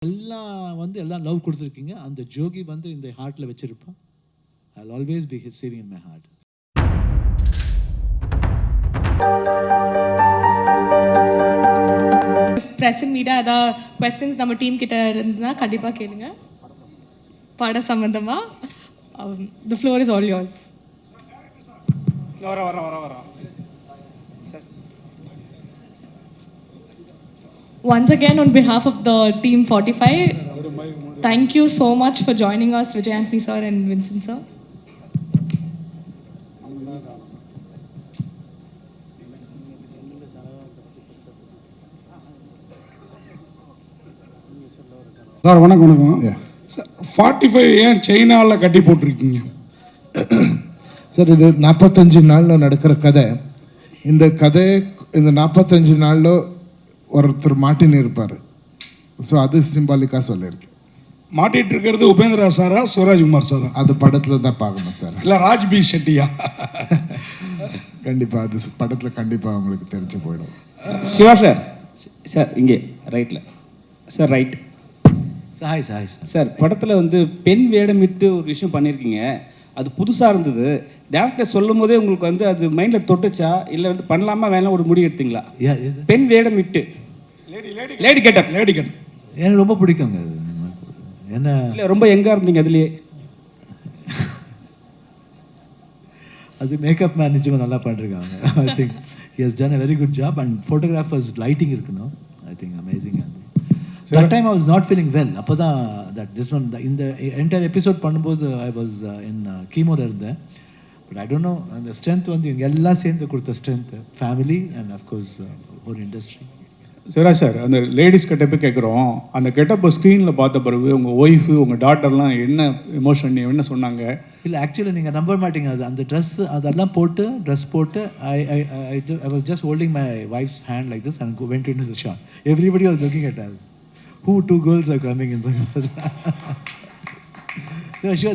எல்லாம் லவ் கொடுத்துருக்கீங்க. அந்த ஜோகி இந்த ஹார்ட்டில் வச்சிருப்பேன். I'll always be saving in my heart. Press media ஏதாவது கொஸ்டின்ஸ் நம்ம டீம் கிட்ட இருந்தால் கண்டிப்பாக கேளுங்க. பட சம்பந்தமாக the floor is all yours. வர Once again, on behalf of the team 45, thank you so much for joining us, Vijay Anthony sir and Vincent sir. Sir வணக்கம். சார் 45 ஏன் சைனாவில் கட்டி போட்டிருக்கீங்க? சார் இது 45 நாளில் நடக்கிற கதை. இந்த 45 நாளில் ஒருத்தர் மாட்டின்னு இருப்பார். ஸோ அது சிம்பாலிக்காக சொல்லியிருக்கேன். மாட்டிகிட்டு இருக்கிறது உபேந்திரா சாரா சிவராஜ்குமார் சாரா? அது படத்தில் தான் பார்க்கணும் சார். இல்லை ராஜ்பி ஷெட்டியா? கண்டிப்பாக அது படத்தில் கண்டிப்பாக அவங்களுக்கு தெரிஞ்சு போயிடும். சிவா சார், சார் இங்கே ரைட்டில் சார், ரைட் சாய் சார். படத்தில் பெண் வேடமிட்டு ஒரு விஷயம் பண்ணியிருக்கீங்க. அது புதுசாக இருந்தது. டேரக்டர் சொல்லும் போதே உங்களுக்கு அது மைண்டில் தொட்டுச்சா, இல்லை பண்ணலாமா வேணாம் ஒரு முடிவு எடுத்தீங்களா? பெண் வேடமிட்டு லேடி கெட்டப் எனக்கு ரொம்ப பிடிக்குங்க. என்ன இல்லை ரொம்ப எங்கே இருந்தீங்க அதுலேயே? அது மேக்கப் மேன் நிச்சயமாக நல்லா பண்ணிருக்காங்க. I think he has done a very good job and photographers lighting இருக்கணும். I think amazing. That time I was not feeling well. அப்போதான் this one இந்த என்டையர் எபிசோட் பண்ணும்போது I was in கீமோல இருந்தேன். But I don't know, அந்த strength இவங்க எல்லாம் சேர்ந்து கொடுத்த ஸ்ட்ரென்த், ஃபேமிலி அண்ட் அஃப்கோர்ஸ் ஒரு இண்டஸ்ட்ரி. சரி சார், அந்த லேடிஸ் கெட்டப்பே கேட்குறோம். அந்த கெட்டப்பை ஸ்க்ரீனில் பார்த்த பிறகு உங்கள் ஒய்ஃபு உங்கள் டாட்டர்லாம் என்ன எமோஷன் என்ன சொன்னாங்க? இல்லை ஆக்சுவலி நீங்கள் நம்ப மாட்டீங்க. அந்த அதெல்லாம் ட்ரெஸ் போட்டு I was just holding my wife's hand like this and went into the shot. Everybody was looking at us. Who two girls are coming in?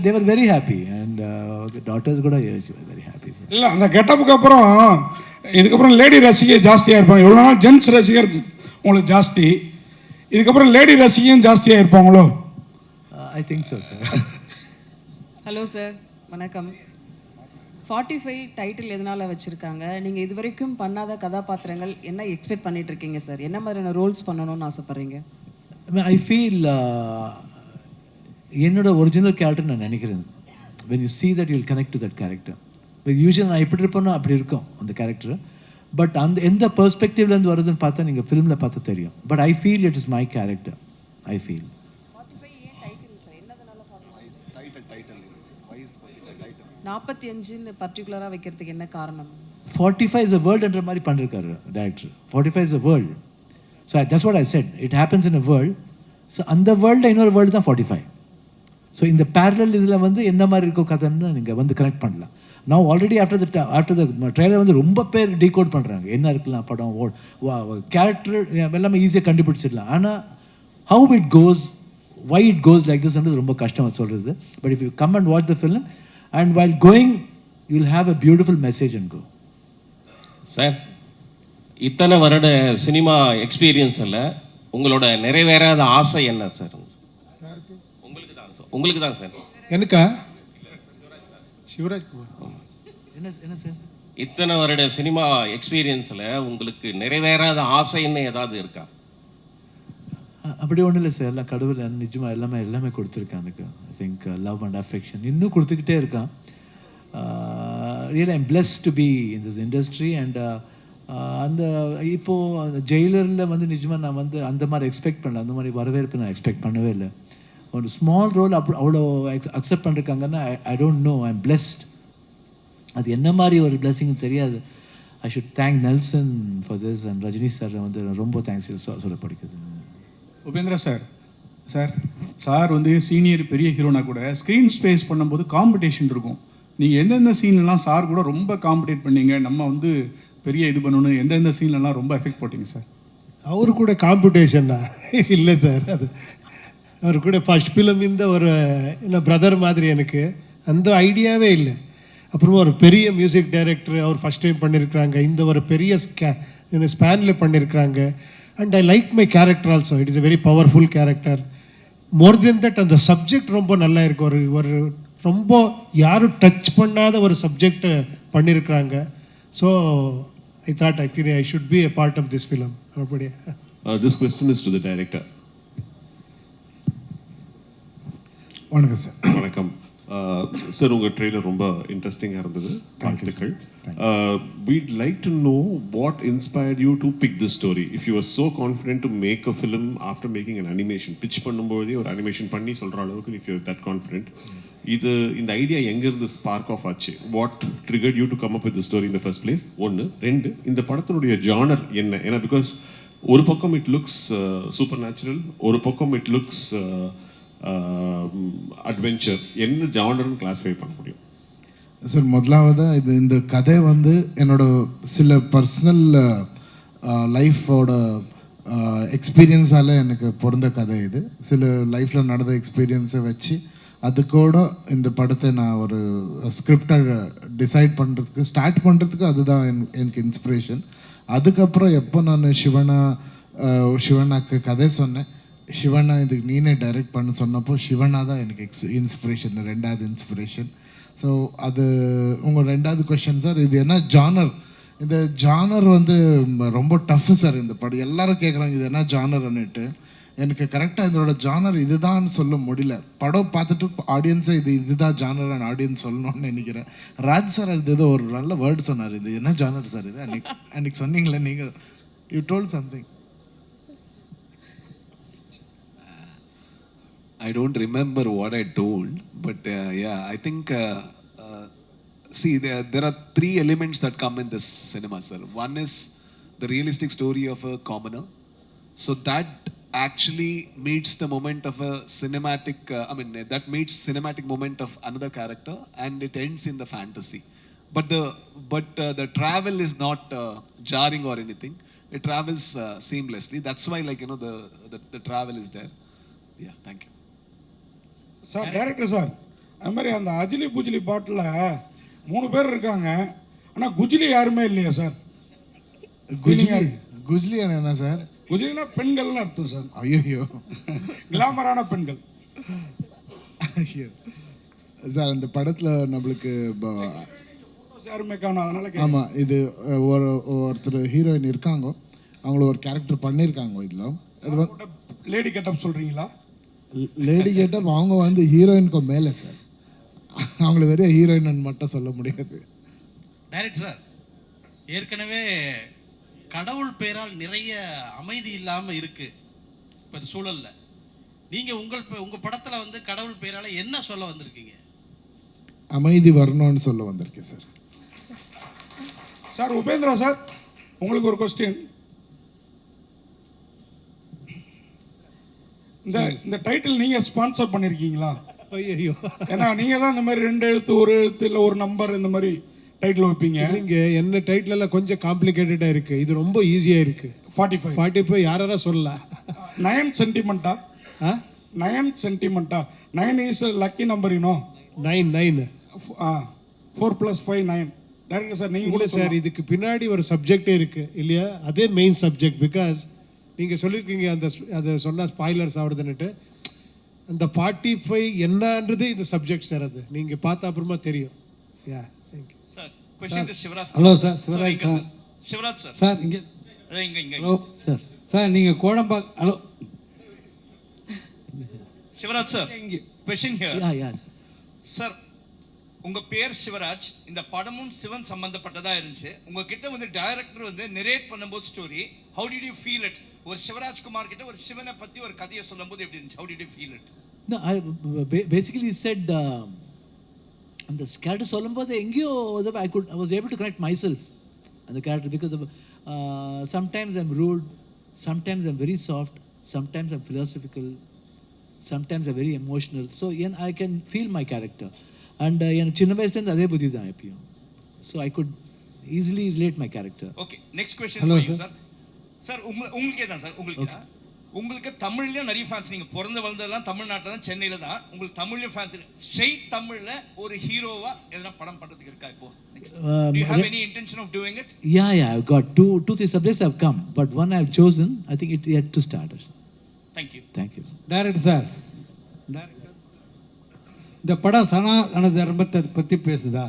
They were very happy and the daughters கூட very happy. இல்லை அந்த கெட்டப்புக்கு அப்புறம் இதுக்கப்புறம் lady ரசிகர் ஜாஸ்தியாக இருப்பாங்க. எவ்வளோ நாள் ஜென்ஸ் ரசிகர் உங்களுக்கு ஜாஸ்தி, இதுக்கப்புறம் லேடி ரசிகையும் ஜாஸ்தியாக இருப்பாங்களோ? I think so sir. Hello sir, வணக்கம். 45 டைட்டில் எதனால் வச்சுருக்காங்க? நீங்கள் இது வரைக்கும் பண்ணாத கதாபாத்திரங்கள் என்ன எக்ஸ்பெக்ட் பண்ணிட்டு இருக்கீங்க சார்? என்ன மாதிரியான ரோல்ஸ் பண்ணணும்னு ஆசைப்பட்றீங்க? ஐ ஃபீல் என்னோட ஒரிஜினல் கேரக்டர் நான் நினைக்கிறேன். when you see that you will connect to that character. யூஸ்வலாக நான் எப்படி இருப்பேனோ அப்படி இருக்கும் அந்த கேரக்டர். பட் அந்த எந்த பெர்ஸ்பெக்டிவ்லேருந்து வருதுன்னு பார்த்தா நீங்கள் ஃபிலிமில் பார்த்தா தெரியும். But I feel it is my character. I feel 45 பர்டிகுலராக வைக்கிறதுக்கு என்ன காரணம்? 45 is a world என்ற மாதிரி பண்ணிருக்காரு director. 45 is a world. So that's what I said. It happens in a world. So அந்த வேர்ல்டில் இன்னொரு வேர்ல்டு தான் 45. ஸோ இந்த பேரலல் இதில் என்ன மாதிரி இருக்கும் கதைன்னு நீங்கள் கனெக்ட் பண்ணலாம். நான் ஆல்ரெடி ஆஃப்டர் த ட்ரெய்லர் ரொம்ப பேர் டீகோட் பண்ணுறாங்க. என்ன இருக்கலாம் படம், கேரக்டர் எல்லாமே ஈஸியாக கண்டுபிடிச்சிடலாம். ஆனால் how it goes, why it goes like திஸ்ன்றது ரொம்ப கஷ்டம் சொல்கிறது. But if you come and watch the film and while going you will have a beautiful message and go. Sir, இத்தனை வருட சினிமா எக்ஸ்பீரியன்ஸில் உங்களோட நிறைவேறாத ஆசை என்ன சார்? உங்களுக்கு தான் சார். எனக்கா? சிவராஜ்குமார். என்ன சார்? இத்தனை வருட சினிமா எக்ஸ்பீரியன்ஸில் உங்களுக்கு நிறைவேறாத ஆசைன்னு ஏதாவது இருக்கா? அப்படி ஒன்றும் இல்லை சார். எல்லாம் கடவுள் நிஜமாக எல்லாமே கொடுத்துருக்கான் எனக்கு. I think love and affection இன்னும் கொடுத்துக்கிட்டே இருக்கான். Really I'm blessed to be in this industry. And அந்த இப்போது ஜெயிலரில் நிஜமாக நான் அந்த மாதிரி எக்ஸ்பெக்ட் பண்ணல. அந்த மாதிரி வரவேற்பு நான் எக்ஸ்பெக்ட் பண்ணவே இல்லை. ஒரு ஸ்மால் ரோல் அவ்வளோ அக்செப்ட் பண்ணிருக்காங்கன்னா I don't know, I am blessed. அது என்ன மாதிரி ஒரு பிளெஸிங் தெரியாது. I should thank Nelson for this and Rajini sir ரொம்ப தேங்க்ஸ் சொல்ல படிக்குது. உபேந்திரா சார், சார் சீனியர் பெரிய ஹீரோனா கூட ஸ்க்ரீன் ஸ்பேஸ் பண்ணும்போது காம்படிஷன் இருக்கும். நீங்கள் எந்தெந்த சீன்லாம் சார் கூட ரொம்ப காம்படிட் பண்ணீங்க, நம்ம பெரிய இது பண்ணணும், எந்தெந்த சீன்லலாம் ரொம்ப எஃபெக்ட் போட்டிங்க சார்? அவரு கூட காம்படிஷன் தான் இல்லை சார். அது அவர் கூட ஃபஸ்ட் ஃபிலிம் ஒரு என்ன பிரதர் மாதிரி எனக்கு அந்த ஐடியாவே இல்லை. அப்புறமா ஒரு பெரிய மியூசிக் டைரக்டர் அவர் ஃபஸ்ட் டைம் பண்ணியிருக்கிறாங்க. ஒரு பெரிய ஸ்பேனில் பண்ணியிருக்கிறாங்க. And I like my character also. It is a very powerful character. More then that அந்த சப்ஜெக்ட் ரொம்ப நல்லா இருக்கு. ஒரு ஒரு ரொம்ப யாரும் டச் பண்ணாத ஒரு சப்ஜெக்ட் பண்ணியிருக்கிறாங்க. So I thought actually I should be a part of this film. அப்படியே This question is to the director. வணக்கம் சார். வணக்கம் சார், உங்கள் ட்ரெய்லர் ரொம்ப இன்ட்ரெஸ்டிங்காக இருந்தது. வாழ்த்துக்கள். We'd like to know what inspired you to pick this story. If you were so confident to make a film after making an animation, pitch பண்ணும்போதே ஒரு animation பண்ணி சொல்கிற அளவுக்கு if you're that confident, இந்த ஐடியா எங்கேருந்து spark of ஆச்சு? What triggered you to come up with the story in the first place? ஒன்று. ரெண்டு, இந்த படத்தினுடைய ஜானர் என்ன? ஏன்னா பிகாஸ் ஒரு பக்கம் இட் லுக்ஸ் சூப்பர் நேச்சுரல், ஒரு பக்கம் இட் லுக்ஸ் அட்வென்ச்சர். என்ன ஜானர்னு கிளாஸிஃபை பண்ண முடியும்? சார், முதலாவது இந்த கதை வந்து என்னோட சில பர்சனல் லைஃபோட எக்ஸ்பீரியன்ஸால் எனக்கு பிறந்த கதை இது. சில லைஃப்பில் நடந்த எக்ஸ்பீரியன்ஸை வச்சு அது கூட இந்த படத்தை நான் ஒரு ஸ்கிரிப்டை டிசைட் பண்ணுறதுக்கு ஸ்டார்ட் பண்ணுறதுக்கு அதுதான் எனக்கு இன்ஸ்பிரேஷன். அதுக்கப்புறம் எப்போ நான் சிவனாக்கு கதை சொன்னேன், சிவனா இதுக்கு நீனே டைரக்ட் பண்ண சொன்னப்போ சிவனா தான் எனக்கு இன்ஸ்பிரேஷன், ரெண்டாவது இன்ஸ்பிரேஷன். ஸோ அது உங்கள் ரெண்டாவது கொஷின் சார், இது என்ன ஜானர்? இந்த ஜானர் வந்து ரொம்ப டஃப்பு சார். இந்த படம் எல்லாரும் கேட்குறாங்க இது என்ன ஜானர்ன்னுட்டு. எனக்கு கரெக்டாக இதோட ஜானர் இதுதான் சொல்ல முடியல. படம் பார்த்துட்டு ஆடியன்ஸை இதுதான் ஜானர் ஆடியன்ஸ் சொல்லணும்னு நினைக்கிறேன். ராஜ் சார் அது ஏதோ ஒரு நல்ல வேர்டு சொன்னார், இது என்ன ஜானர் சார் இது அன்னைக்கு சொன்னீங்களே நீங்கள், you told something. I don't remember what I told, but yeah, I think see there are three elements that come in this cinema, sir. One is the realistic story of a commoner, so that actually meets the moment of a cinematic that meets cinematic moment of another character, and it ends in the fantasy. But the travel is not jarring or anything. It travels seamlessly. That's why, like, you know, the travel is there. Yeah, thank you. Sir, director sir, அது மாதிரி அந்த அஜிலி புஜிலி பாட்டில் 3 பேர் இருக்காங்க, ஆனால் குஜிலி யாருமே இல்லையா sir? குஜ்லி என்ன sir? குஜிலினா பெண்கள்னு அர்த்தம் சார். ஐயோ, கிளாமரான பெண்கள். ஐயோ சார், அந்த படத்தில் நம்மளுக்கு யாருமே காணும், அதனால ஆமாம், இது ஒருத்தர் ஹீரோயின் இருக்காங்க, அவங்கள ஒரு கேரக்டர் பண்ணியிருக்காங்க இதில். அது வந்து லேடி கெட்டப் சொல்கிறீங்களா? லேடி கெட்டப் அவங்க வந்து ஹீரோயினுக்கு மேலே சார், அவங்கள வெறும் ஹீரோயின் மட்டும் சொல்ல முடியாது. டைரக்டர் சார், ஏற்கனவே கடவுள் பெயரால் நிறைய அமைதி இல்லாமல் இருக்கு இப்போ சூழல்ல. நீங்கள் உங்கள் படத்தில் வந்து கடவுள் பெயரால் என்ன சொல்ல வந்திருக்கீங்க? அமைதி வரணும்னு சொல்ல வந்திருக்கேன் சார். சார், உபேந்திரா சார், உங்களுக்கு ஒரு கொஸ்டின். இந்த டைட்டில் நீங்கள் ஸ்பான்சர் பண்ணியிருக்கீங்களா? ஐயோ, ஏன்னா நீங்கள் தான் இந்த மாதிரி 2 எழுத்து 1 எழுத்து இல்லை ஒரு நம்பர் இந்த மாதிரி டைட்டில் வைப்பீங்க. இல்லைங்க, என்ன டைட்டில் எல்லாம் கொஞ்சம் காம்ப்ளிகேட்டடாக இருக்குது. இது ரொம்ப ஈஸியாக இருக்குது. 45 யாரா சொல்லலாம். 9 சென்டிமெண்ட்டா? 9 சென்டிமெண்ட்டா? 9 is lucky number, you know. 9 4 + 5 9. Director sir, நீங்கள் கூட சார், இதுக்கு பின்னாடி ஒரு சப்ஜெக்டே இருக்குது இல்லையா? அதே மெயின் சப்ஜெக்ட். பிகாஸ் நீங்கள் சொல்லியிருக்கீங்க அதை சொன்னால் ஸ்பாய்லர்ஸ் ஆகுதுன்னுட்டு. அந்த 45 என்னன்றது இந்த சப்ஜெக்ட் சார். அது நீங்கள் பார்த்த அப்புறமா தெரியும். Yeah, thank you sir. Question to Sivaraj. Hello sir, Shivraj sir. Shivraj sir. Sir, இங்கே ஹலோ சார். சார், நீங்கள் Kodambakkam. Hello Sivaraj sir, question here. Yeah sir, உங்கள் பேர் சிவராஜ், இந்த படமும் சிவன் சம்பந்தப்பட்டதாக இருந்துச்சு. உங்ககிட்ட வந்து டைரக்டர் வந்து நெரேட் பண்ணும்போது story, how did you feel it? ஒரு சிவராஜ்குமார் கிட்ட ஒரு சிவனை பற்றி ஒரு கதையை சொல்லும்போது எப்படி இருந்துச்சு? How did you feel it? No, I basically said அந்த கேரக்டர் சொல்லும்போது எங்கேயோ I was able to connect myself அந்த character because sometimes I'm rude, sometimes I'm very soft, sometimes I'm philosophical, sometimes I'm very emotional. So I can feel my character. And எனக்கு சின்ன வயசுலேருந்து அதே புத்தி தான் எப்பயும். So I could easily relate my character. Okay, next question for you, sir. Sir, உங்களுக்கே தான் sir. உங்களுக்கு தமிழ்லையும் நிறைய ஃபேன்ஸ். நீங்கள் பிறந்து வளர்ந்ததெல்லாம் தமிழ்நாட்டில் தான், சென்னையில் தான். உங்களுக்கு தமிழ்லையும் ஃபேன்ஸ். ஸ்ட்ரெயிட் தமிழில் ஒரு ஹீரோவா எதனா படம் பண்ணுறதுக்கு இருக்கா இப்போ? Do you have any intention of doing it? Yeah, I've got two, 3 subjects have come, but one I've chosen. I think it yet to start. Thank you. Thank you. Director sir, இந்த படம் சனாதன தர்மத்தை பற்றி பேசுதா?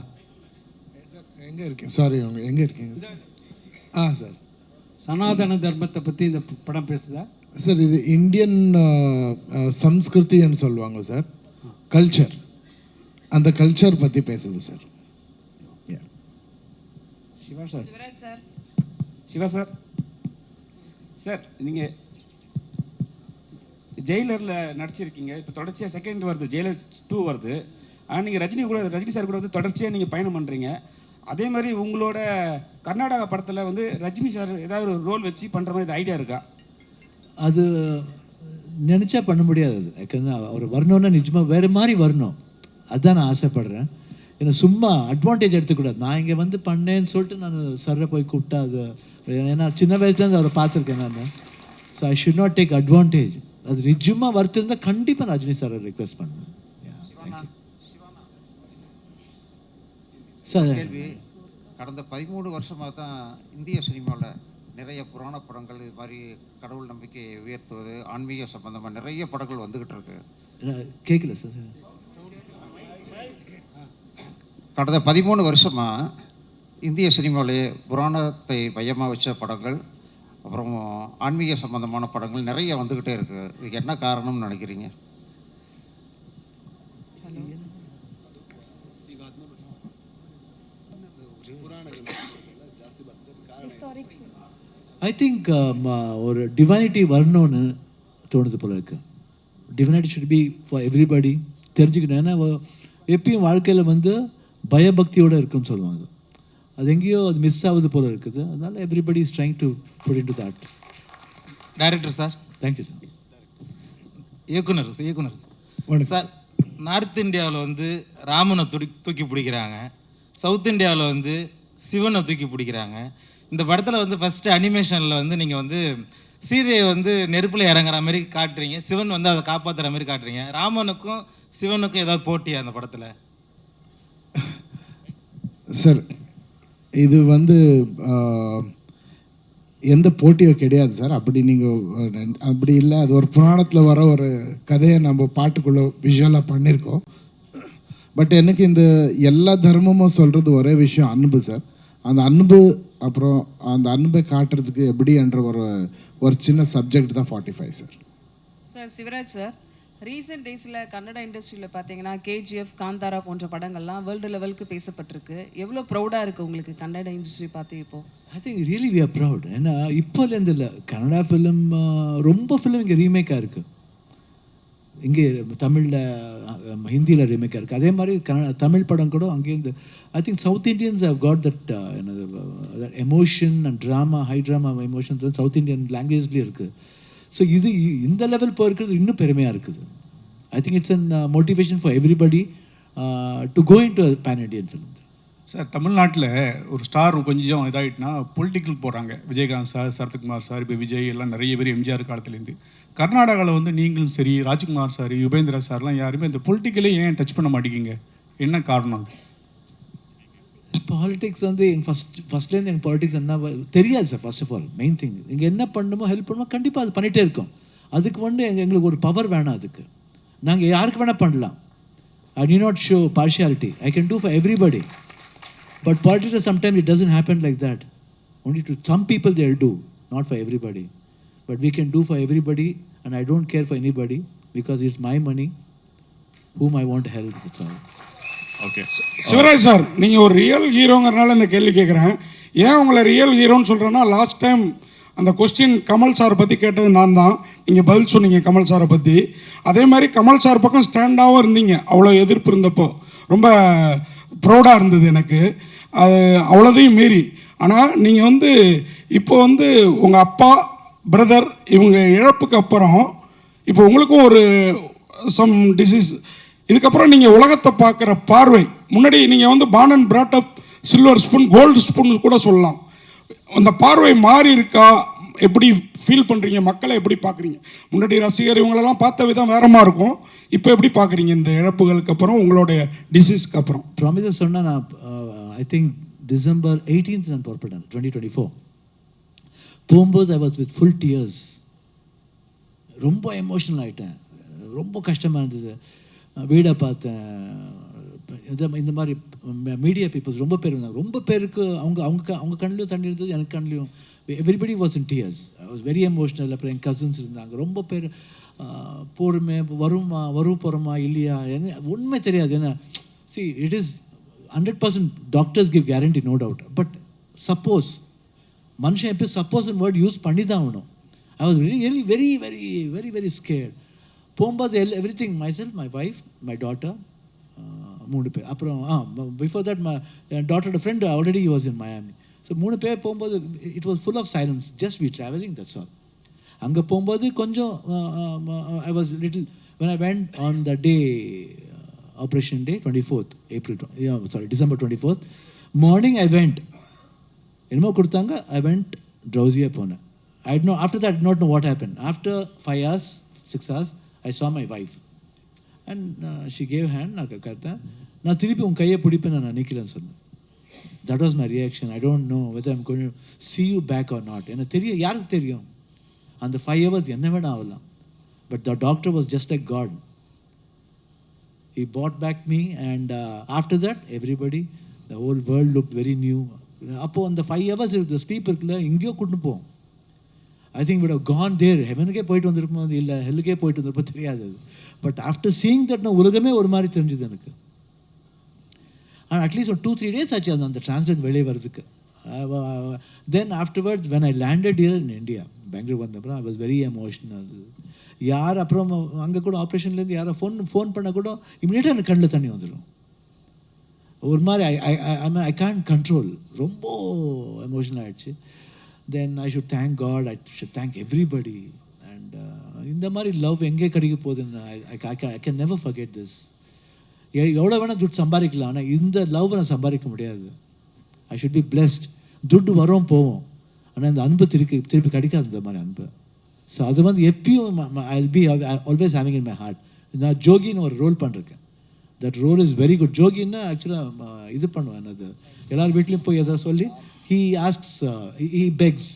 எங்கே இருக்கீங்க? Sorry, அவங்க எங்கே இருக்கீங்க? Sir, சனாதன தர்மத்தை பற்றி இந்த படம் பேசுதா? சார் இது இந்தியன் சம்ஸ்கிருதின்னு சொல்லுவாங்க சார், கல்ச்சர். அந்த கல்ச்சர் பற்றி பேசுது sir. Shiva sir, Shivraj sir. Shiva sir, sir நீங்கள் ஜெயிலரில் நடிச்சிருக்கீங்க. இப்போ தொடர்ச்சியாக செகண்ட் வருது, ஜெயிலர் 2 வருது. ஆனால் நீங்கள் ரஜினி சார் கூட வந்து தொடர்ச்சியாக நீங்கள் பயணம் பண்ணுறீங்க. அதே மாதிரி உங்களோட கர்நாடகா படத்தில் வந்து ரஜினி சார் ஏதாவது ஒரு ரோல் வச்சு பண்ணுற மாதிரி ஐடியா இருக்கா? அது நினச்சா பண்ண முடியாது. அது யாக்கன்னா அவர் வரணுன்னா நிஜமாக வேறு மாதிரி வரணும். அதுதான் நான் ஆசைப்படுறேன். ஏன்னா சும்மா அட்வான்டேஜ் எடுத்துக்கூடாது. நான் இங்கே வந்து பண்ணேன்னு சொல்லிட்டு நான் சர்ரை போய் கூப்பிட்டா அது, ஏன்னா சின்ன வயசுலேருந்து அவரை பார்த்துருக்கேன் நான். So I should not take advantage. அது நிஜமாக வருத்திருந்தால் கண்டிப்பாக ரஜினி சாரை ரிக்வெஸ்ட் பண்ணுவேன். சார், கடந்த 13 வருஷமாக தான் இந்திய சினிமாவில் நிறைய புராண படங்கள், இது மாதிரி கடவுள் நம்பிக்கையை உயர்த்துவது, ஆன்மீக சம்பந்தமாக நிறைய படங்கள் வந்துக்கிட்டு இருக்கு. கேட்கல சார். கடந்த 13 வருஷமாக இந்திய சினிமாவிலே புராணத்தை மையமாக வச்ச படங்கள், அப்புறம் ஆன்மீக சம்பந்தமான படங்கள் நிறைய வந்துக்கிட்டே இருக்கு. இதுக்கு என்ன காரணம்னு நினைக்கிறீங்க? ஐ திங்க் ஒரு டிவைனிட்டி வரணும்னு தோணுது போல இருக்கு. Divinity should be for everybody தெரிஞ்சுக்கணும். ஏன்னா எப்பயும் வாழ்க்கையில் வந்து பயபக்தியோடு இருக்குன்னு சொல்லுவாங்க. அது எங்கேயோ அது மிஸ் ஆகுது போல இருக்குது. அதனால everybody is trying to put in to that. Director sir. Thank you sir. இயக்குனர் சார், நார்த் இந்தியாவில் வந்து ராமனை தூக்கி பிடிக்கிறாங்க, சவுத் இந்தியாவில் வந்து சிவனை தூக்கி பிடிக்கிறாங்க. இந்த படத்தில் வந்து ஃபஸ்ட்டு அனிமேஷனில் வந்து நீங்கள் வந்து சீதையை வந்து நெருப்பில் இறங்குற மாதிரி காட்டுறீங்க, சிவன் வந்து அதை காப்பாற்றுற மாதிரி காட்டுறீங்க. ராமனுக்கும் சிவனுக்கும் ஏதாவது போட்டியா அந்த படத்தில்? சார், இது வந்து எந்த போட்டியும் கிடையாது சார். அப்படி நீங்கள் அப்படி இல்லை, அது ஒரு புராணத்தில் வர ஒரு கதையை நம்ம பாட்டுக்குள்ளே விஷுவலாக பண்ணியிருக்கோம். பட் எனக்கு இந்த எல்லா தர்மமும் சொல்கிறது ஒரே விஷயம், அன்பு சார். அந்த அன்பு, அப்புறம் அந்த அன்பை காட்டுறதுக்கு எப்படி என்ற ஒரு சின்ன சப்ஜெக்ட் தான் 45 sir. Sir Shivraj sir, recent டேஸில் கன்னட இண்டஸ்ட்ரியில் பார்த்தீங்கன்னா கேஜிஎஃப், காந்தாரா போன்ற படங்கள்லாம் வேர்ல்டு லெவலுக்கு பேசப்பட்டிருக்கு. எவ்வளோ ப்ரௌடாக இருக்குது உங்களுக்கு கன்னட இண்டஸ்ட்ரி பார்த்து இப்போ? I think really we are proud. ஏன்னா இப்போலேருந்து இல்லை, கன்னடா ஃபிலிம் ரொம்ப ஃபிலிம் இங்கே ரீமேக்காக இருக்குது. இங்கே தமிழில், ஹிந்தியில் ரீமேக்காக இருக்குது. அதே மாதிரி தமிழ் படம் கூட அங்கேருந்து. I think south Indians have got that emotion and drama, high drama emotions வந்து சவுத் இண்டியன் லாங்குவேஜ்லேயும் இருக்குது. ஸோ இது இந்த லெவல் போயிருக்கிறது இன்னும் பெருமையாக இருக்குது. I think it's an motivation for everybody to go in to pan Indian film. Sir, தமிழ்நாட்டில் ஒரு ஸ்டார் கொஞ்சம் இதாகிட்டுனா பொலிட்டிக்கல் போகிறாங்க. விஜயகாந்த் சார், சரத்குமார் சார், இப்போ விஜய் எல்லாம் நிறைய பேர் எம்ஜிஆர் காலத்துலேருந்து. கர்நாடகாவில் வந்து நீங்களும் சரி, ராஜ்குமார் சார், யுபேந்திரா சார்லாம் யாருமே இந்த பொலிட்டிக்கலே ஏன் டச் பண்ண மாட்டேங்கிங்க? என்ன காரணம்? பாலிடிக்ஸ் வந்து எங்கள் ஃபஸ்ட்லேருந்து எங்கள் பாலிடிக்ஸ் என்ன தெரியாது sir. First of all main thing, இங்கே என்ன பண்ணணுமோ ஹெல்ப் பண்ணுமோ கண்டிப்பாக அது பண்ணிகிட்டே இருக்கோம். அதுக்கு வந்து எங்களுக்கு ஒரு பவர் வேணாம். அதுக்கு நாங்கள் யாருக்கு வேணால் பண்ணலாம். I do not show partiality. I can do for everybody. But politics sometimes it doesn't happen like that. Only to some people they'll do, not for everybody. But we can do for everybody, and I don't care for anybody because it's my money, whom I want to help. That's all. Okay Shivaraj sir, நீங்கள் ஒரு real ஹீரோங்கிறனால இந்த கேள்வி கேட்குறேன். ஏன் உங்களை real ஹீரோன்னு சொல்கிறேன்னா, last time அந்த கொஸ்டின் கமல் சாரை பற்றி கேட்டது நான் தான். நீங்கள் பதில் சொன்னீங்க கமல் சாரை பற்றி. அதே மாதிரி கமல் சார் பக்கம் ஸ்டாண்டாகவும் இருந்தீங்க. அவ்வளோ எதிர்ப்பு இருந்தப்போ ரொம்ப ப்ரௌடாக இருந்தது எனக்கு. அது அவ்வளோதையும் மீறி. ஆனால் நீங்கள் வந்து இப்போ வந்து உங்கள் அப்பா, பிரதர் இவங்க இழப்புக்கு அப்புறம் இப்போ உங்களுக்கும் ஒரு சம் டிசீஸ், இதுக்கப்புறம் நீங்கள் உலகத்தை பார்க்குற பார்வை, முன்னாடி நீங்கள் வந்து born and brought up silver spoon, gold spoon கூட சொல்லலாம். அந்த பார்வை மாறி இருக்கா? எப்படி ஃபீல் பண்ணுறீங்க? மக்களை எப்படி பார்க்குறீங்க? முன்னாடி ரசிகர் இவங்களெல்லாம் பார்த்த விதம் வேறமாக இருக்கும். இப்போ எப்படி பார்க்குறீங்க இந்த இழப்புகளுக்கு அப்புறம், உங்களுடைய டிசீஸ்க்கு அப்புறம்? ப்ராமிஸாக சொன்னால் நான் ஐ திங்க் December 18th நான் புறப்பட்டேன் 2024. போகும்போது I was with full tears. ரொம்ப எமோஷனல் ஆகிட்டேன். ரொம்ப கஷ்டமாக இருந்தது. வீடை பார்த்தேன். இந்த மாதிரி மீடியா பீப்புள்ஸ் ரொம்ப பேர் இருந்தாங்க. ரொம்ப பேருக்கு அவங்க கண்ணிலையும் தண்ணி இருந்தது, எனக்கு கண்ணிலையும். Everybody was in tears. I was very emotional. அப்புறம் என் கசின்ஸ் இருந்தாங்க. ரொம்ப பேர் போருமே வரும் போகிறோமா இல்லையா என்ன உண்மை தெரியாது. ஏன்னா see it is 100% doctors give guarantee, no doubt. But suppose மனுஷன் எப்போ சப்போஸ் வேர்ட் யூஸ் பண்ணி தான் ஆகணும். I was really very very very very scared. போகும்போது everything myself, my wife, my daughter, 3 பேர். அப்புறம் பிஃபோர் தட் மை டாட்டரோட friend already was in Miami. So 3 பேர் போகும்போது it was full of silence. Just we travelling, that's all. அங்கே போகும்போது கொஞ்சம் I was little when I went on the day, operation day, 24th December 24th morning I went. என்னமோ கொடுத்தாங்க. I went drowsy-ஆக போனேன். I don't know, after that I did not know what happened. After 5 hours, 6 hours, I saw my wife and she gave hand. நான் கேட்டேன், நான் திருப்பி உன் கையை பிடிப்பேன், நான் நினைக்கலன்னு சொன்னேன். That was my reaction. I don't know whether I'm going to see you back or not. எனக்கு தெரியும், யாருக்கு தெரியும் அந்த 5 hours என்ன வேணா ஆகலாம். But the doctor was just like God. He brought back me and after that everybody, the whole world looked very new. அப்போ அந்த 5 hours the sleep இருக்குல்ல, எங்கேயோ கூட்டு போவோம். I think we would have gone there. ஹெவனுக்கே போயிட்டு வந்திருப்போம், இல்லை ஹெல்லுக்கே போயிட்டு வந்திருப்போம், தெரியாது. பட் ஆஃப்டர் சீயிங் தட் நான் உலகமே ஒரு மாதிரி தெரிஞ்சுது எனக்கு. ஆனால் அட்லீஸ்ட் ஒரு 2-3 days ஆச்சு அந்த டிரான்ஸ்லேட் வெளியே வர்றதுக்கு. Then afterwards when I landed here in India, Bangalore வந்தப்பறம் ஐ வாஸ் வெரி எமோஷ்னல். யார் அப்புறம் அங்கே கூட ஆப்ரேஷன்லேருந்து யாரை ஃபோன் பண்ண கூட இமீடியட்டாக எனக்கு கண்ணில் தண்ணி வந்துடும். ஒரு மாதிரி ஐ கான்ட் கண்ட்ரோல். ரொம்ப எமோஷனல் ஆகிடுச்சு. Then I should thank God, I should thank everybody. And இந்த மாதிரி லவ் எங்கே கிடைக்க போகுதுன்னு I can never forget this. எவ்வளோ வேணால் துட்டு சம்பாதிக்கலாம், ஆனால் இந்த லவ் நான் சம்பாதிக்க முடியாது. ஐ ஷுட் பி பிளெஸ்ட். துட்டு வரும் போவோம், ஆனால் இந்த அன்பு திருப்பி கிடைக்காது இந்த மாதிரி அன்பு. ஸோ அது வந்து எப்பயும் I will be always having in my heart. நான் ஜோகின்னு ஒரு ரோல் பண்ணிருக்கேன். That role is very good. ஜோகின்னா ஆக்சுவலாக இது பண்ணுவேன், அது எல்லார் வீட்லேயும் போய் எதாவது சொல்லி he asks, he begs.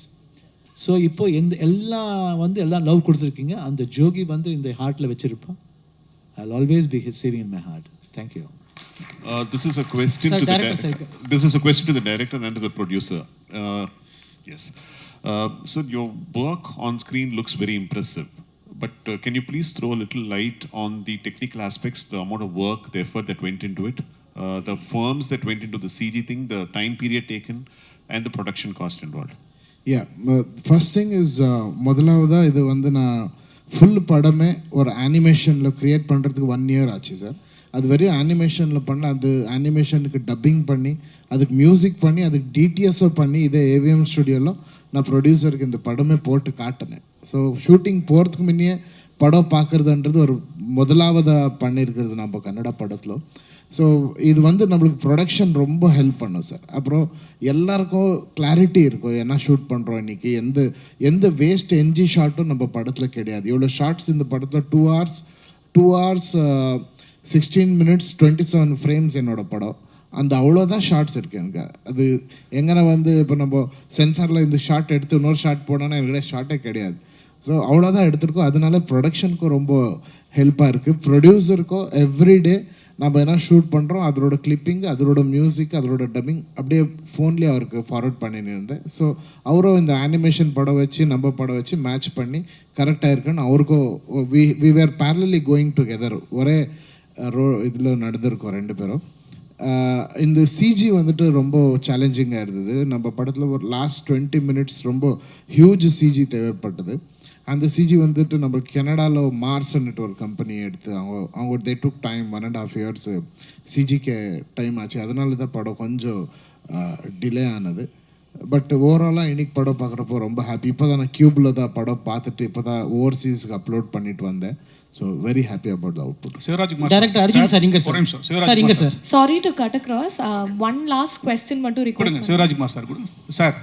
So இப்போ எல்லாம் லவ் கொடுத்துருக்கீங்க, அந்த ஜோகி வந்து இந்த ஹார்ட்டில் வச்சுருப்பேன். I will always be saving in my heart. Thank you. This is a question to this is a question to the director and to the producer. Yes. So your work on screen looks very impressive. But can you please throw a little light on the technical aspects, the amount of work, the effort that went into it, the firms that went into the CG thing, the time period taken, and the production cost involved? Yeah, first thing is முதலாவதாக இது வந்து நான் full படமே ஒரு அனிமேஷனில் create பண்ணுறதுக்கு 1 year ஆச்சு sir. அது வெறும் அனிமேஷனில் பண்ண, அது அனிமேஷனுக்கு டப்பிங் பண்ணி, அதுக்கு மியூசிக் பண்ணி, அதுக்கு டிடிஎஸ்ஸோ பண்ணி, இதே ஏவிஎம் ஸ்டுடியோவில் நான் ப்ரொடியூசருக்கு இந்த படமே போட்டு காட்டினேன். ஸோ ஷூட்டிங் போகிறதுக்கு முன்னே படம் பார்க்குறதுன்றது ஒரு முதலாவதாக பண்ணியிருக்கிறது நம்ம கன்னடா படத்தில். ஸோ இது வந்து நம்மளுக்கு ப்ரொடக்ஷன் ரொம்ப ஹெல்ப் பண்ணும் சார். அப்புறம் எல்லாருக்கும் கிளாரிட்டி இருக்கும், என்ன ஷூட் பண்ணுறோம் இன்றைக்கி, எந்த வேஸ்ட் என்ஜி ஷாட்டும் நம்ம படத்தில் கிடையாது. இவ்வளோ ஷார்ட்ஸ் இந்த படத்தில் 2 hours 16 minutes 27 frames என்னோடய படம். அந்த அவ்வளோதான் ஷார்ட்ஸ் இருக்குது எனக்கு. அது எங்கே வந்து இப்போ நம்ம சென்சாரில் இந்த ஷார்ட் எடுத்து இன்னொரு ஷார்ட் போனோன்னா எனக்கு ஷார்ட்டே கிடையாது. ஸோ அவ்வளோதான் எடுத்திருக்கோம். அதனால ப்ரொடக்ஷனுக்கும் ரொம்ப ஹெல்ப்பாக இருக்குது. ப்ரொடியூசருக்கும் எவ்ரிடே நம்ம என்ன ஷூட் பண்ணுறோம் அதோட கிளிப்பிங், அதோட மியூசிக், அதோட டப்பிங் அப்படியே ஃபோன்லேயே அவருக்கு ஃபார்வர்ட் பண்ணின்னு இருந்தேன். ஸோ அவரும் இந்த அனிமேஷன் படம் வச்சு நம்ம படம் வச்சு மேட்ச் பண்ணி கரெக்டாக இருக்குன்னு அவருக்கும் we were parallelly going together. ஒரே இதில் நடந்திருக்கோம் 2 பேரும். இந்த சிஜி வந்துட்டு ரொம்ப சேலஞ்சிங்காக இருந்தது. நம்ம படத்தில் ஒரு லாஸ்ட் 20 minutes ரொம்ப ஹியூஜ் சிஜி தேவைப்பட்டது. அந்த சிஜி வந்துட்டு நம்ம கனடாவில் மார்ஸ்ன்னுட்டு ஒரு கம்பெனியை எடுத்து அவங்க தே டுக் டைம் 1.5 years சிஜிக்கு டைம் ஆச்சு. அதனால தான் படம் கொஞ்சம் டிலே ஆனது. பட் ஓவராலாக இன்னைக்கு படம் பார்க்குறப்போ ரொம்ப ஹாப்பி. இப்போ தான் நான் கியூபில் தான் படம் பார்த்துட்டு இப்போ தான் ஓவர்சீஸ்க்கு அப்லோட் பண்ணிட்டு வந்தேன். So very happy about the output. Shivarajkumar director Arjun sir இங்கே சார் இங்கே sir. Sorry to cut across, one last question மட்டும் ரிக்வெஸ்ட் கொடுங்க. சிவராஜ்குமார் சார் கொடுங்க. சார்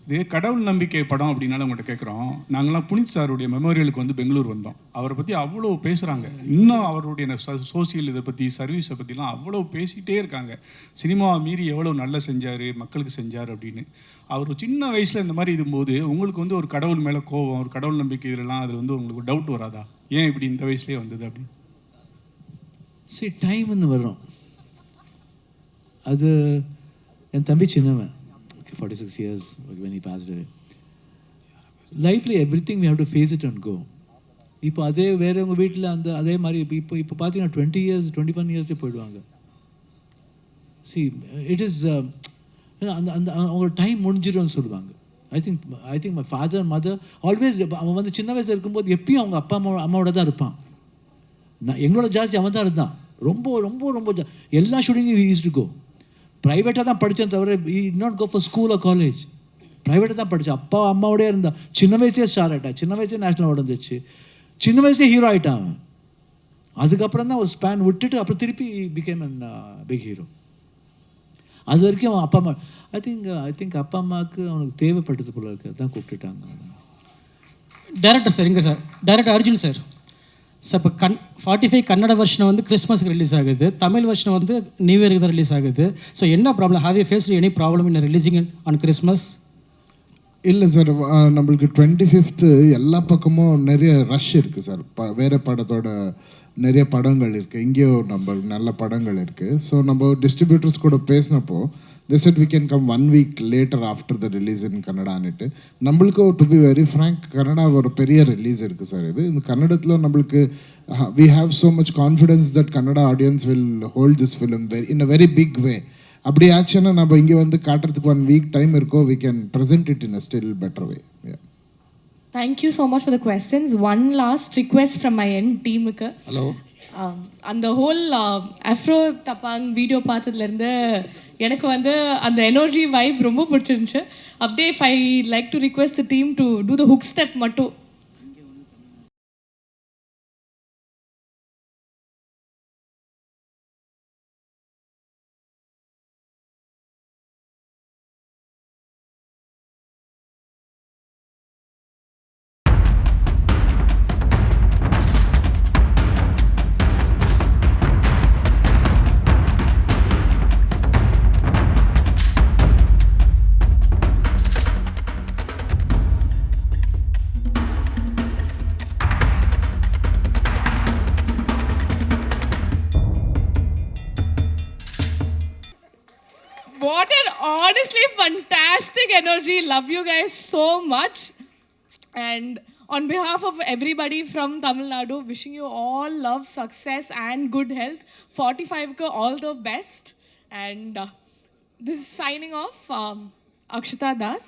இதே கடவுள் நம்பிக்கை படம் அப்படின்னால உங்கள்கிட்ட கேட்குறோம். நாங்கள்லாம் புனித் சாருடைய மெமோரியலுக்கு வந்து பெங்களூர் வந்தோம். அவரை பற்றி அவ்வளோ பேசுகிறாங்க. இன்னும் அவருடைய சோசியல் இதை பற்றி, சர்வீஸை பற்றிலாம் அவ்வளோ பேசிகிட்டே இருக்காங்க. சினிமாவை மீறி எவ்வளோ நல்லா செஞ்சார், மக்களுக்கு செஞ்சார் அப்படின்னு. அவர் சின்ன வயசில் இந்த மாதிரி இருக்கும்போது உங்களுக்கு வந்து ஒரு கடவுள் மேலே கோபம், ஒரு கடவுள் நம்பிக்கை இதெல்லாம் அதில் வந்து உங்களுக்கு டவுட் வராதா? ஏன் இப்படி இந்த வயசுலேயே வந்தது அப்படின்னு? சரி, டைம்னு வரும். அது என் தம்பி சின்னவன், 46 years when he passed away. லைஃப்பில் everything we have to face it and go. இப்போ அதே வேறு உங்கள் வீட்டில் அதே மாதிரி இப்போ பார்த்தீங்கன்னா 20 years 21 years போயிடுவாங்க. See, it is அவங்க டைம் முடிஞ்சிடும்னு சொல்லுவாங்க. I think my father mother always, அவன் வந்து சின்ன வயசில் இருக்கும்போது எப்பயும் அவங்க அப்பா அம்மாவோட தான் இருப்பான். எங்களோட ஜாஸ்தி அவன் தான் இருந்தான். ரொம்ப ரொம்ப ரொம்ப எல்லா ஷூட்டிங்கும் ஈஸ் டு கோ. ப்ரைவேட்டாக தான் படித்தேன் தவிர not go for school or college. ப்ரைவேட்டாக தான் படித்தேன். அப்பா அம்மாவோடய இருந்தான். சின்ன வயசுலேயே ஸ்டார் ஆகிட்டான். சின்ன வயசுலேயே நேஷனல் அவார்டு வந்துச்சு. சின்ன வயசுலேயே ஹீரோ ஆகிட்டான் அவன். அதுக்கப்புறம் தான் ஒரு ஸ்பேன் விட்டுட்டு அப்புறம் திருப்பி பிகேம் அன் பிக் ஹீரோ. அது வரைக்கும் அவன் அப்பா அம்மா ஐ திங்க் அப்பா அம்மாவுக்கு அவனுக்கு தேவைப்பட்டது போல இருக்கு, தான் கூப்பிட்டுட்டாங்க. டேரக்டர் சார், எங்கே sir director Arjun sir. Sir இப்போ 45 கன்னட வெர்ஷன் வந்து கிறிஸ்மஸ்க்கு ரிலீஸ் ஆகுது, தமிழ் வெர்ஷன் வந்து நியூ இயருக்கு தான் ரிலீஸ் ஆகுது. ஸோ என்ன problem? Have you faced any problem in releasing on Christmas? இல்லை சார், நம்மளுக்கு 25th எல்லா பக்கமும் நிறைய ரஷ் இருக்குது சார். வேறு படத்தோட நிறைய படங்கள் இருக்குது, இங்கேயோ நம்ம நல்ல படங்கள் இருக்குது. ஸோ நம்ம டிஸ்ட்ரிபியூட்டர்ஸ் கூட பேசினப்போ they said we can come 1 week later after the release in கன்னடான்னுட்டு. நம்மளுக்கு to be very frank, Kannada ஒரு பெரிய ரிலீஸ் இருக்குது சார். இந்த கன்னடத்தில் நம்மளுக்கு we have so much confidence that Kannada audience will hold this film in a very big way. அப்படி ஆச்சுன்னா நம்ம இங்கே வந்து காட்டுறதுக்கு 1 week டைம் இருக்கோ, we can present it in a still better way. Yeah. Thank you so much for the questions. One last request from my end டீமுக்கு. Hello, அந்த whole அஃப்ரோ தப்பாங் video பார்த்ததுலேருந்து எனக்கு வந்து அந்த எனர்ஜி வைப் ரொம்ப பிடிச்சிருந்துச்சு. அப்படியே if I like to request the team to do the hook step மட்டும். What an honestly fantastic energy. Love you guys so much. And on behalf of everybody from Tamil Nadu, wishing you all love, success and good health. 45 all the best. And this is signing off, Akshita Das.